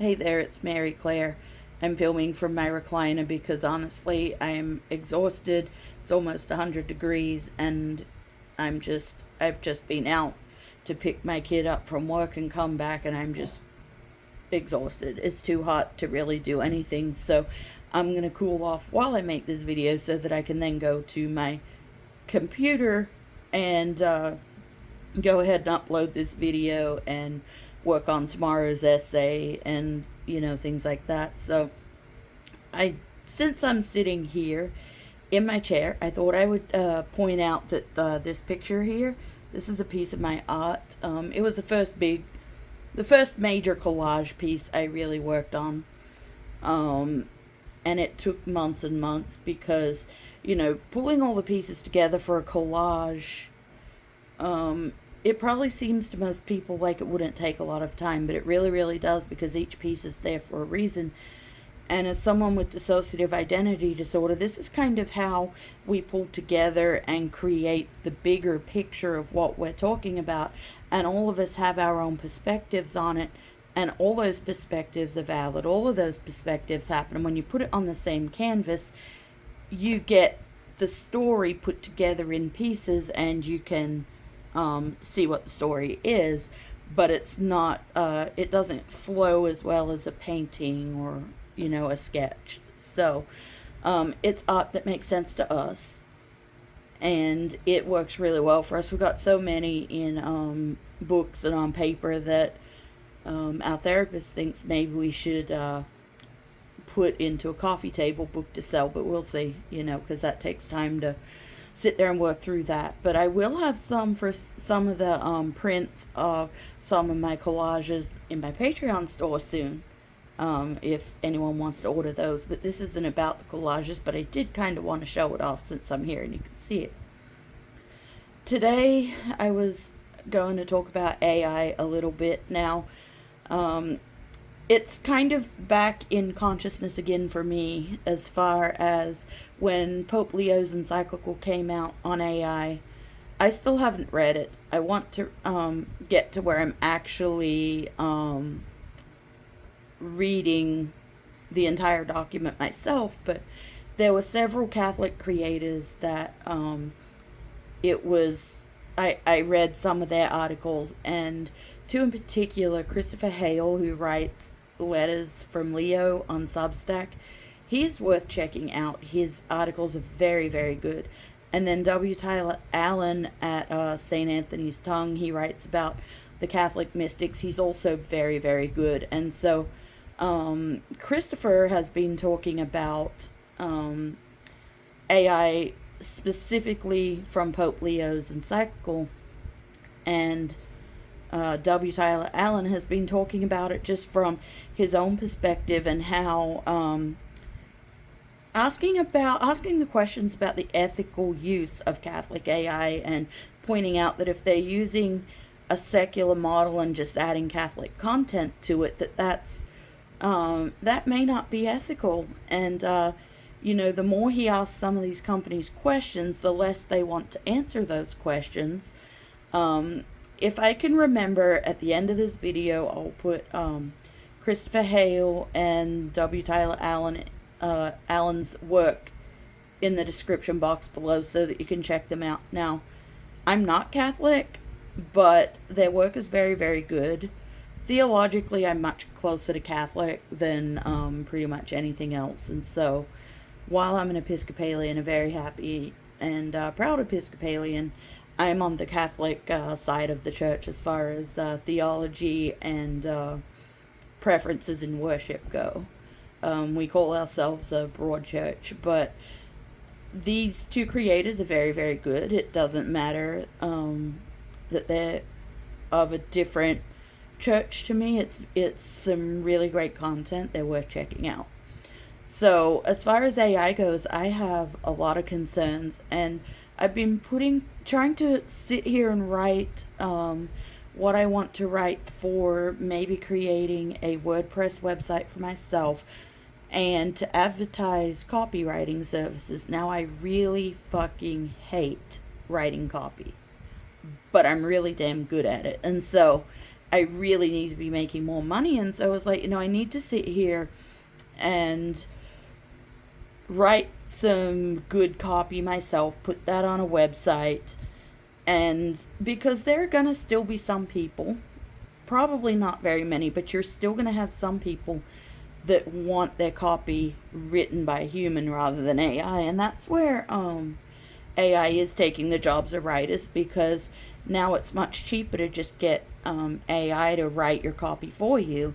Hey there, it's Mary Claire. I'm filming from my recliner because honestly, I am exhausted. It's almost 100 degrees and I've just been out to pick my kid up from work and come back and I'm just exhausted. It's too hot to really do anything, so I'm going to cool off while I make this video so that I can then go to my computer and go ahead and upload this video and work on tomorrow's essay and things like that. So since I'm sitting here in my chair, I thought I would point out that this picture here, this is a piece of my art. It was the first major collage piece I really worked on, and it took months and months because pulling all the pieces together for a collage, it probably seems to most people like it wouldn't take a lot of time, but it really, really does, because each piece is there for a reason. And as someone with dissociative identity disorder, this is kind of how we pull together and create the bigger picture of what we're talking about. And all of us have our own perspectives on it, and all those perspectives are valid. All of those perspectives happen. And when you put it on the same canvas, you get the story put together in pieces, and you can see what the story is, but it's not, it doesn't flow as well as a painting or, a sketch. So, it's art that makes sense to us, and it works really well for us. We've got so many in, books and on paper that, our therapist thinks maybe we should, put into a coffee table book to sell, but we'll see, because that takes time to sit there and work through that. But I will have some for some of the prints of some of my collages in my Patreon store soon, if anyone wants to order those. But this isn't about the collages, but I did kind of want to show it off since I'm here and you can see it. Today I was going to talk about AI a little bit now. It's kind of back in consciousness again for me, as far as when Pope Leo's encyclical came out on AI. I still haven't read it. I want to get to where I'm actually reading the entire document myself, but there were several Catholic creators that I read some of their articles, and two in particular, Christopher Hale, who writes letters from Leo on Substack. He's worth checking out. His articles are very, very good. And then W. Tyler Allen at St. Anthony's Tongue, he writes about the Catholic mystics. He's also very, very good. And so Christopher has been talking about AI specifically from Pope Leo's encyclical, and W. Tyler Allen has been talking about it just from his own perspective, and how asking the questions about the ethical use of Catholic AI, and pointing out that if they're using a secular model and just adding Catholic content to it, that may not be ethical. And the more he asks some of these companies questions, the less they want to answer those questions. If I can remember, at the end of this video, I'll put Christopher Hale and W. Tyler Allen's work in the description box below so that you can check them out. Now, I'm not Catholic, but their work is very, very good. Theologically, I'm much closer to Catholic than pretty much anything else. And so, while I'm an Episcopalian, a very happy and proud Episcopalian, I'm on the Catholic side of the church as far as theology and preferences in worship go. We call ourselves a broad church, but these two creators are very, very good. It doesn't matter that they're of a different church to me. It's some really great content. They're worth checking out. So as far as AI goes, I have a lot of concerns, and I've been trying to sit here and write what I want to write for maybe creating a WordPress website for myself and to advertise copywriting services. Now, I really fucking hate writing copy, but I'm really damn good at it. And so I really need to be making more money. And so I was like, I need to sit here and write some good copy myself, put that on a website. And because there are going to still be some people, probably not very many, but you're still going to have some people that want their copy written by a human rather than AI. And that's where AI is taking the jobs of writers, because now it's much cheaper to just get AI to write your copy for you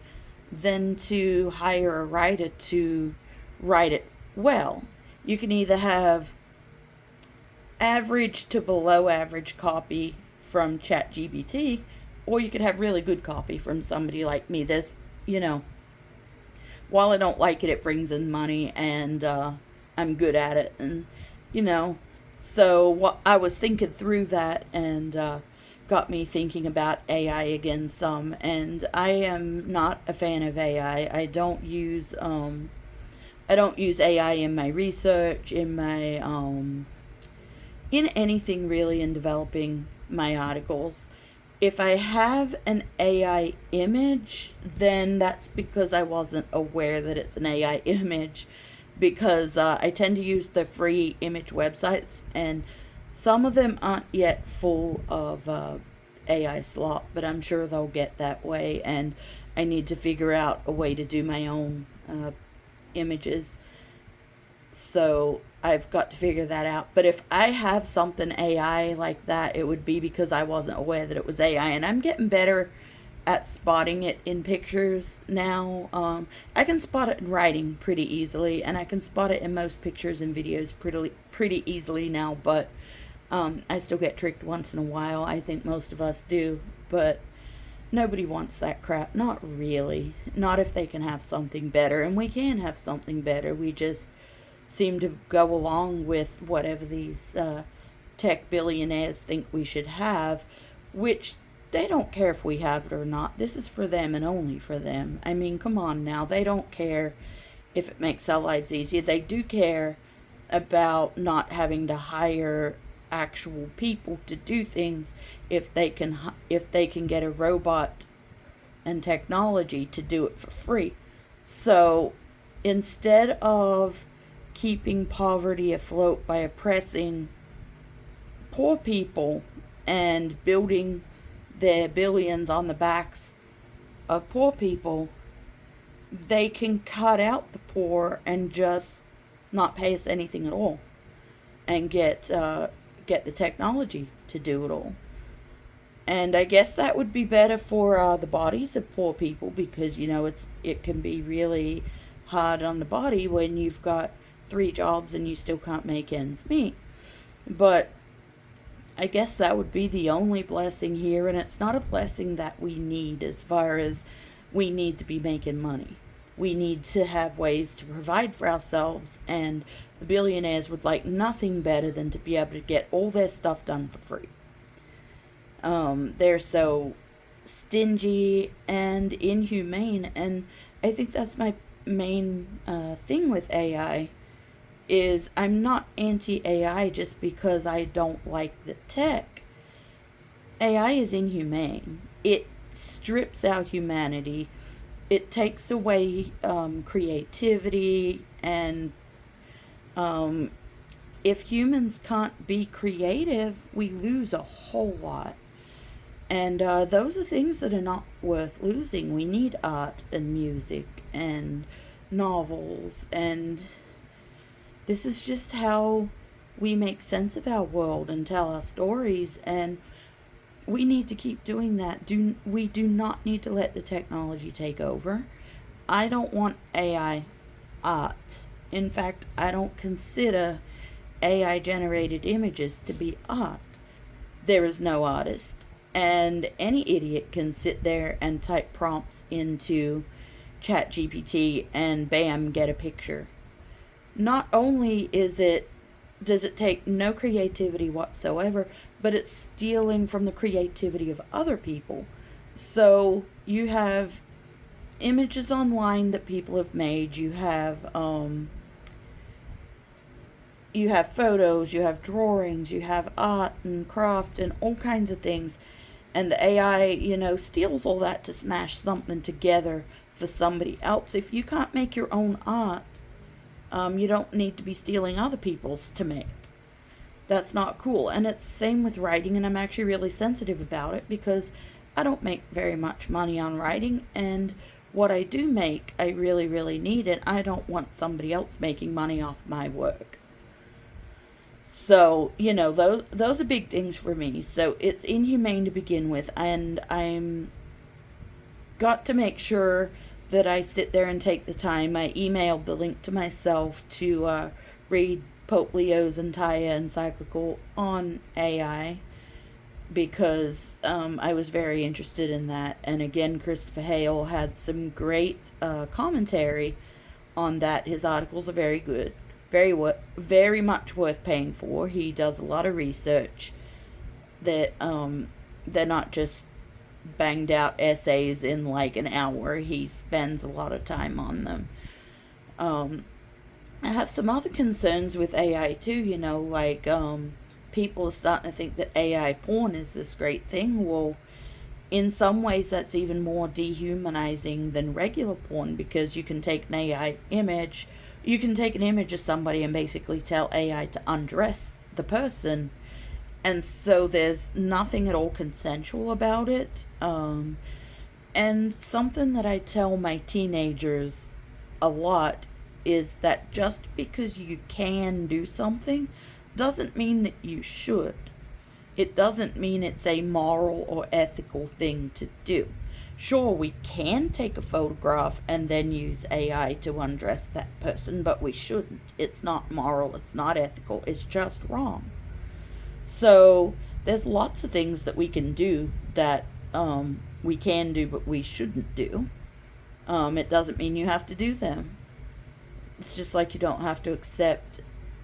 than to hire a writer to write it well. You can either have average to below average copy from ChatGPT, or you could have really good copy from somebody like me. While I don't like it, it brings in money, and I'm good at it. And, so what I was thinking through that, and got me thinking about AI again some. And I am not a fan of AI. I don't use AI in my research, in my in anything really, in developing my articles. If I have an AI image, then that's because I wasn't aware that it's an AI image, because I tend to use the free image websites, and some of them aren't yet full of AI slop, but I'm sure they'll get that way, and I need to figure out a way to do my own images. So I've got to figure that out. But if I have something AI like that, it would be because I wasn't aware that it was AI. And I'm getting better at spotting it in pictures now. I can spot it in writing pretty easily, and I can spot it in most pictures and videos pretty easily now. But I still get tricked once in a while. I think most of us do. But nobody wants that crap. Not really. Not if they can have something better. And we can have something better. We just seem to go along with whatever these tech billionaires think we should have, which they don't care if we have it or not. This is for them and only for them. I mean, come on now. They don't care if it makes our lives easier. They do care about not having to hire actual people to do things if they can get a robot and technology to do it for free. So instead of keeping poverty afloat by oppressing poor people and building their billions on the backs of poor people, they can cut out the poor and just not pay us anything at all, and get the technology to do it all. And I guess that would be better for the bodies of poor people, because it can be really hard on the body when you've got 3 jobs and you still can't make ends meet. But I guess that would be the only blessing here, and it's not a blessing that we need, as far as we need to be making money. We need to have ways to provide for ourselves, and the billionaires would like nothing better than to be able to get all their stuff done for free. They're so stingy and inhumane, and I think that's my main thing with AI. Is I'm not anti-AI just because I don't like the tech. AI is inhumane. It strips our humanity. It takes away creativity, and if humans can't be creative, we lose a whole lot. And those are things that are not worth losing. We need art and music and novels, and this is just how we make sense of our world and tell our stories, and we need to keep doing that. We do not need to let the technology take over. I don't want AI art. In fact, I don't consider AI generated images to be art. There is no artist, and any idiot can sit there and type prompts into ChatGPT and bam, get a picture. Not only does it take no creativity whatsoever, but it's stealing from the creativity of other people. So you have images online that people have made. You have photos, you have drawings, you have art and craft and all kinds of things. And the AI, steals all that to smash something together for somebody else. If you can't make your own art, you don't need to be stealing other people's to make. That's not cool. And it's the same with writing, and I'm actually really sensitive about it because I don't make very much money on writing, and what I do make, I really, really need it. I don't want somebody else making money off my work. So, those are big things for me. So it's inhumane to begin with, and I'm got to make sure that I sit there and take the time. I emailed the link to myself to read Pope Leo's entire encyclical on AI because I was very interested in that. And again, Christopher Hale had some great commentary on that. His articles are very good, very much worth paying for. He does a lot of research that they're not just banged out essays in like an hour. He spends a lot of time on them. I have some other concerns with AI too, like people are starting to think that AI porn is this great thing. Well, in some ways that's even more dehumanizing than regular porn because you can take an image of somebody and basically tell AI to undress the person. And so there's nothing at all consensual about it. And something that I tell my teenagers a lot is that just because you can do something doesn't mean that you should. It doesn't mean it's a moral or ethical thing to do. Sure, we can take a photograph and then use AI to undress that person, but we shouldn't. It's not moral, it's not ethical, it's just wrong. So there's lots of things that we can do that we can do but we shouldn't do. It doesn't mean you have to do them. It's just like you don't have to accept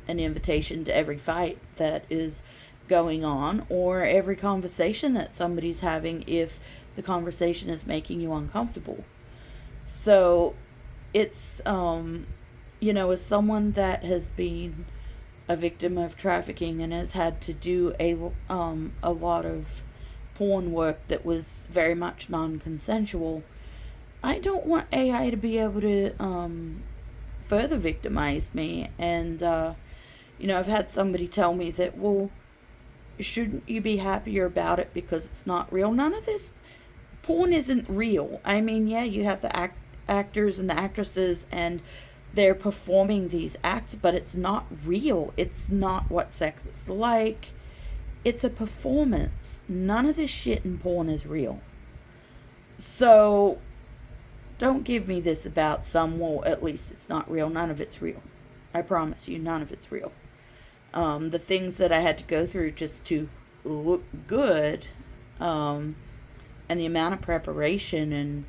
an invitation to every fight that is going on or every conversation that somebody's having if the conversation is making you uncomfortable. So it's, as someone that has been a victim of trafficking and has had to do a lot of porn work that was very much non-consensual, I don't want AI to be able to further victimize me. And I've had somebody tell me that, well, shouldn't you be happier about it because it's not real? None of this porn isn't real. I mean, yeah, you have the actors and the actresses and they're performing these acts, but it's not real. It's not what sex is like. It's a performance. None of this shit in porn is real. So don't give me this about well, at least it's not real. None of it's real. I promise you, none of it's real. The things that I had to go through just to look good, and the amount of preparation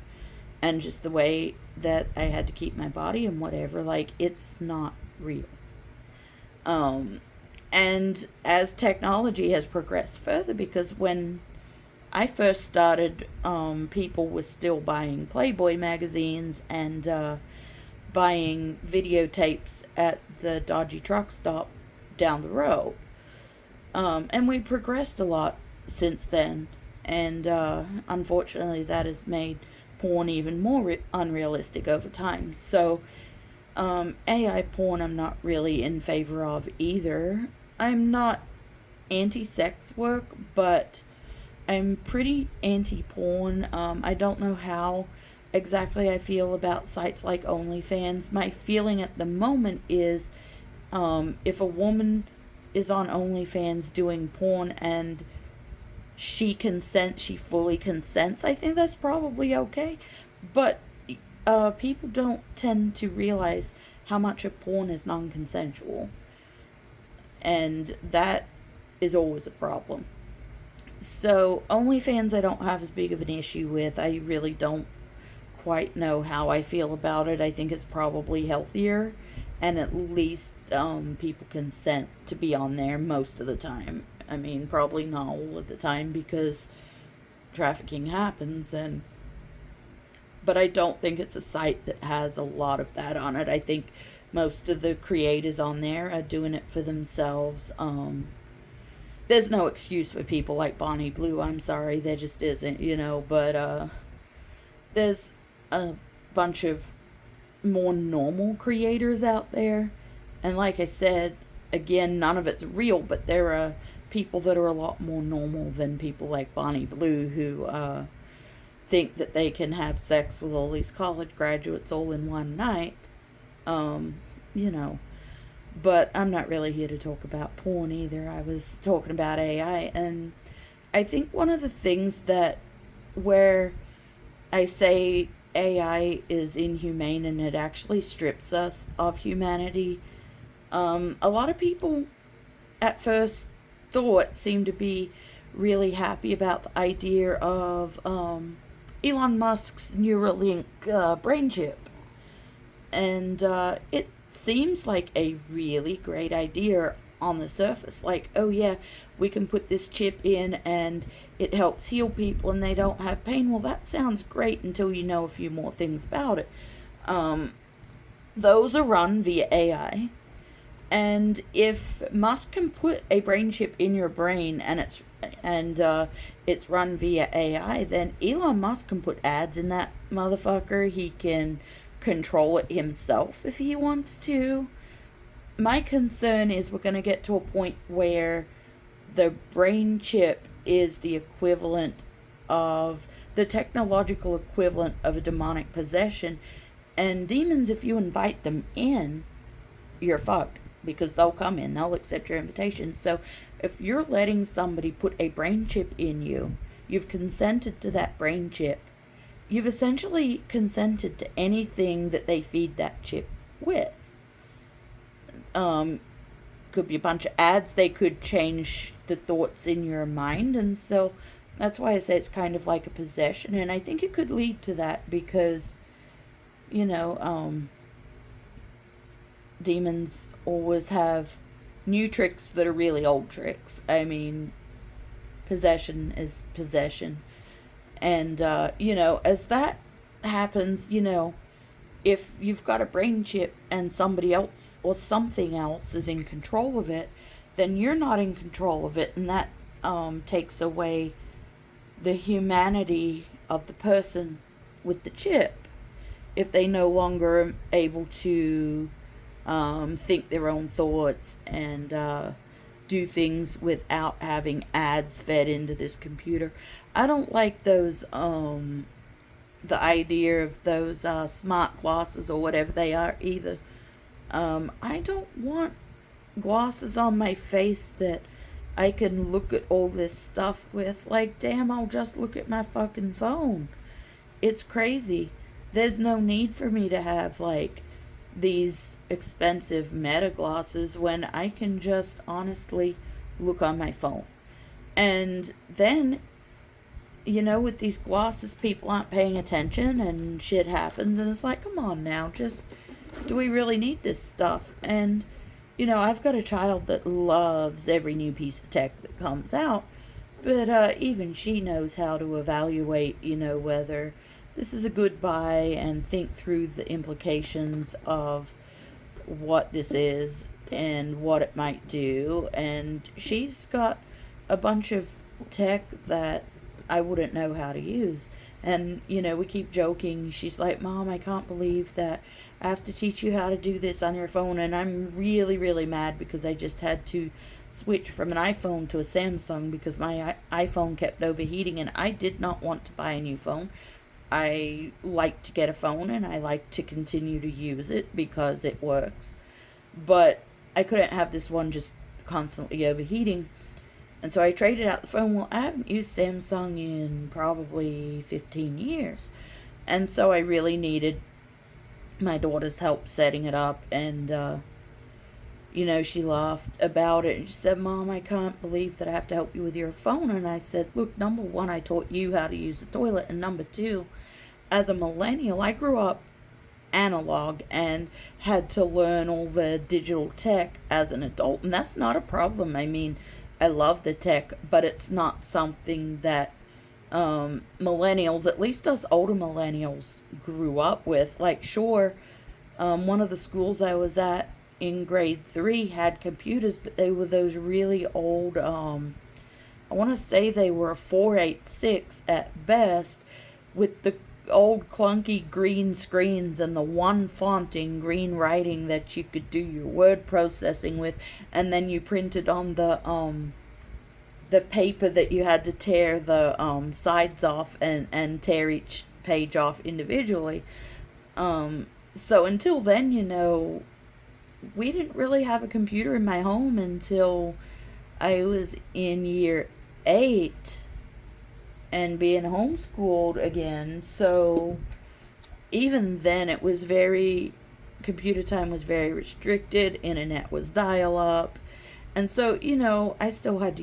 and just the way that I had to keep my body and whatever, like, it's not real. And as technology has progressed further, because when I first started, people were still buying Playboy magazines and buying videotapes at the dodgy truck stop down the road. And we progressed a lot since then. And unfortunately, that has made porn even more unrealistic over time. So AI porn I'm not really in favor of either. I'm not anti-sex work, but I'm pretty anti-porn. I don't know how exactly I feel about sites like OnlyFans. My feeling at the moment is if a woman is on OnlyFans doing porn and she fully consents, I think that's probably okay. But people don't tend to realize how much of porn is non-consensual. And that is always a problem. So OnlyFans I don't have as big of an issue with. I really don't quite know how I feel about it. I think it's probably healthier, and at least people consent to be on there most of the time. I mean, probably not all of the time because trafficking happens, but I don't think it's a site that has a lot of that on it. I think most of the creators on there are doing it for themselves. there's no excuse for people like Bonnie Blue. I'm sorry, there just isn't, but there's a bunch of more normal creators out there. And like I said, again, none of it's real, but there are people that are a lot more normal than people like Bonnie Blue who think that they can have sex with all these college graduates all in one night. Um, you know, but I'm not really here to talk about porn either. I was talking about AI, and I think one of the things that where I say AI is inhumane and it actually strips us of humanity. A lot of people at first thought seemed to be really happy about the idea of Elon Musk's Neuralink brain chip. And it seems like a really great idea on the surface. Like, oh yeah, we can put this chip in and it helps heal people and they don't have pain. Well, that sounds great until you know a few more things about it. Those are run via AI. And if Musk can put a brain chip in your brain and it's run via AI, then Elon Musk can put ads in that motherfucker. He can control it himself if he wants to. My concern is we're going to get to a point where the brain chip is the equivalent of the technological equivalent of a demonic possession. And demons, if you invite them in, you're fucked, because they'll come in, they'll accept your invitation. So if you're letting somebody put a brain chip in you, you've consented to that brain chip. You've essentially consented to anything that they feed that chip with. Could be a bunch of ads. They could change the thoughts in your mind. And so that's why I say it's kind of like a possession. And I think it could lead to that because, demons always have new tricks that are really old tricks. I mean, possession is possession. And, as that happens, if you've got a brain chip and somebody else or something else is in control of it, then you're not in control of it. And that takes away the humanity of the person with the chip. If they no longer are able to think their own thoughts and do things without having ads fed into this computer. I don't like those, the idea of those smart glasses or whatever they are either. I don't want glasses on my face that I can look at all this stuff with. Like, damn, I'll just look at my fucking phone. It's crazy. There's no need for me to have, like, these expensive meta glasses when I can just honestly look on my phone. And then, with these glasses, people aren't paying attention and shit happens. And it's like, come on now, do we really need this stuff? And, I've got a child that loves every new piece of tech that comes out. But even she knows how to evaluate, whether this is a good buy and think through the implications of what this is and what it might do. And she's got a bunch of tech that I wouldn't know how to use. And, we keep joking. She's like, Mom, I can't believe that I have to teach you how to do this on your phone. And I'm really, really mad because I just had to switch from an iPhone to a Samsung because my iPhone kept overheating and I did not want to buy a new phone. I like to get a phone and I like to continue to use it because it works. But I couldn't have this one just constantly overheating. And so I traded out the phone. Well, I haven't used Samsung in probably 15 years. And so I really needed my daughter's help setting it up. And, she laughed about it. And she said, Mom, I can't believe that I have to help you with your phone. And I said, look, number one, I taught you how to use the toilet. And number two, as a millennial, I grew up analog and had to learn all the digital tech as an adult. And that's not a problem. I mean, I love the tech, but it's not something that millennials, at least us older millennials, grew up with. Like, sure, one of the schools I was at in grade 3 had computers, but they were those really old I want to say they were a 486 at best, with the old clunky green screens and the one font in green writing that you could do your word processing with, and then you printed on the paper that you had to tear the sides off and tear each page off individually. So until then, we didn't really have a computer in my home until I was in year 8 and being homeschooled again. So even then, computer time was very restricted, internet was dial up. And so, I still had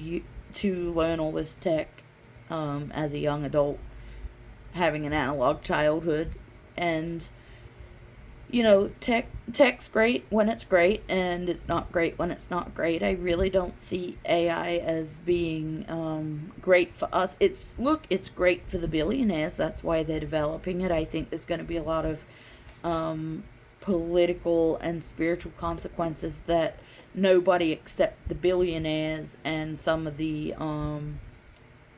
to learn all this tech as a young adult, having an analog childhood. And tech's great when it's great, and it's not great when it's not great. I really don't see AI as being great for us. It's great for the billionaires. That's why they're developing it. I think there's going to be a lot of political and spiritual consequences that nobody except the billionaires and some of the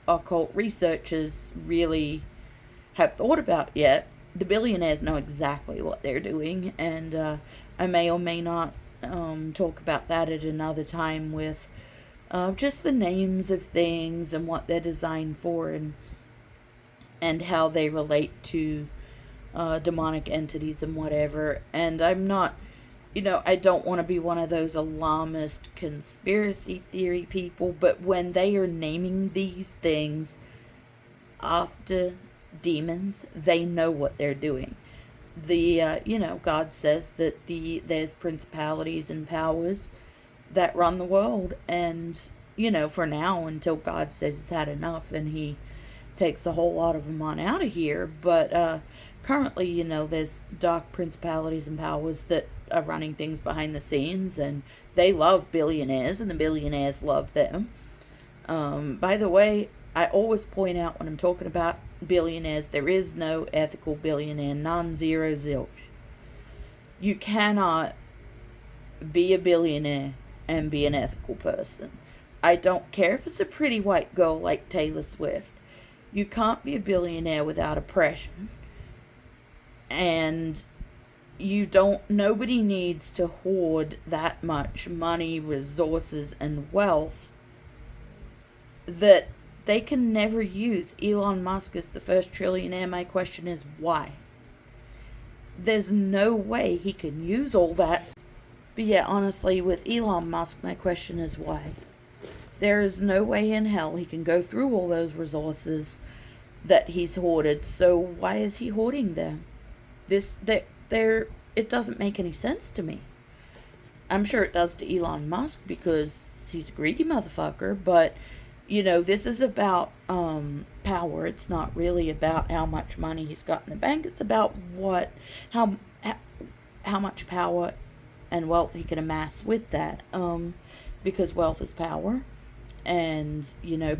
occult researchers really have thought about yet. The billionaires know exactly what they're doing, and I may or may not talk about that at another time with just the names of things and what they're designed for, and how they relate to demonic entities and whatever. And I'm not, I don't want to be one of those alarmist conspiracy theory people, but when they are naming these things after demons, they know what they're doing. God says that there's principalities and powers that run the world, and for now, until God says he's had enough and he takes a whole lot of them on out of here. But currently, there's dark principalities and powers that are running things behind the scenes, and they love billionaires, and the billionaires love them. By the way, I always point out when I'm talking about billionaires, there is no ethical billionaire, none, zero, zilch. You cannot be a billionaire and be an ethical person. I don't care if it's a pretty white girl like Taylor Swift. You can't be a billionaire without oppression. And nobody needs to hoard that much money, resources, and wealth that they can never use. Elon Musk is the first trillionaire. My question is why? There's no way he can use all that. But yeah, honestly, with Elon Musk, my question is why? There is no way in hell he can go through all those resources that he's hoarded. So why is he hoarding them? It doesn't make any sense to me. I'm sure it does to Elon Musk because he's a greedy motherfucker, but this is about power. It's not really about how much money he's got in the bank. It's about how much power and wealth he can amass with that. Because wealth is power, and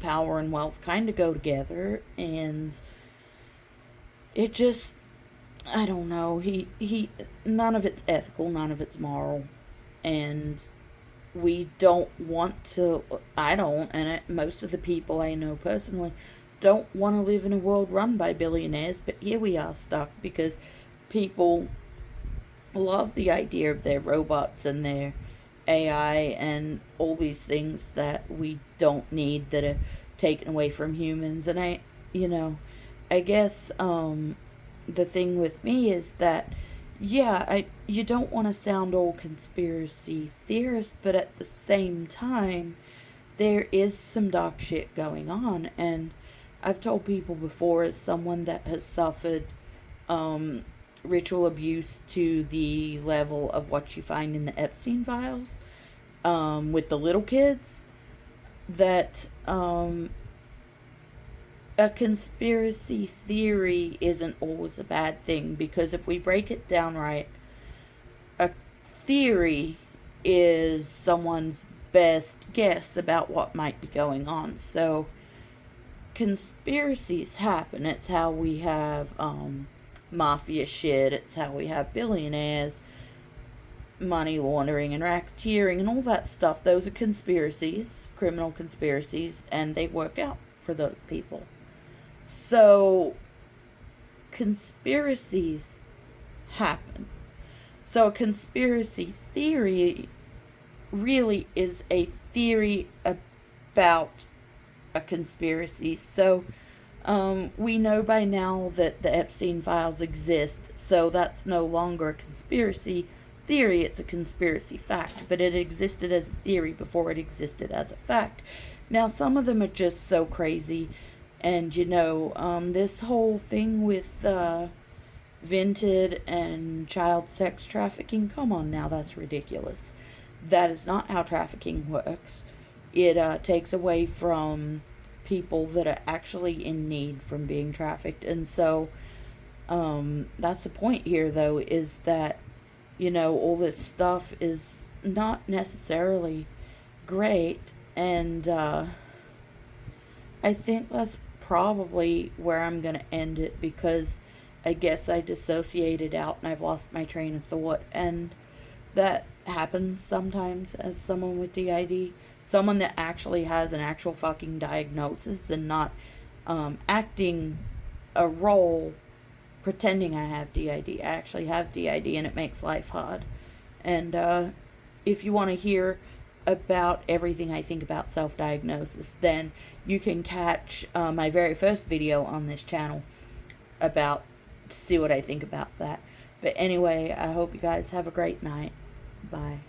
power and wealth kind of go together, and it just, I don't know. He none of it's ethical, none of it's moral, and we don't want to, I don't, and most of the people I know personally don't want to live in a world run by billionaires, but here we are stuck because people love the idea of their robots and their AI and all these things that we don't need, that are taken away from humans. And I guess the thing with me is that, yeah, you don't want to sound all conspiracy theorist, but at the same time, there is some dark shit going on. And I've told people before, as someone that has suffered ritual abuse to the level of what you find in the Epstein files, with the little kids, that a conspiracy theory isn't always a bad thing, because if we break it down right, a theory is someone's best guess about what might be going on. So conspiracies happen. It's how we have mafia shit. It's how we have billionaires. money laundering and racketeering and all that stuff. Those are conspiracies, criminal conspiracies, and they work out for those people. So, conspiracies happen. So, a conspiracy theory really is a theory about a conspiracy. So, we know by now that the Epstein files exist, so that's no longer a conspiracy theory, it's a conspiracy fact, but it existed as a theory before it existed as a fact. Now, some of them are just so crazy, and this whole thing with Vinted and child sex trafficking, come on now, that's ridiculous. That is not how trafficking works. It takes away from people that are actually in need from being trafficked. And so that's the point here, though, is that all this stuff is not necessarily great, and I think that's probably where I'm going to end it, because I guess I dissociated out and I've lost my train of thought, and that happens sometimes as someone with DID. Someone that actually has an actual fucking diagnosis and not acting a role pretending I have DID. I actually have DID, and it makes life hard. And if you want to hear about everything I think about self-diagnosis, then you can catch my very first video on this channel to see what I think about that. But anyway, I hope you guys have a great night. Bye.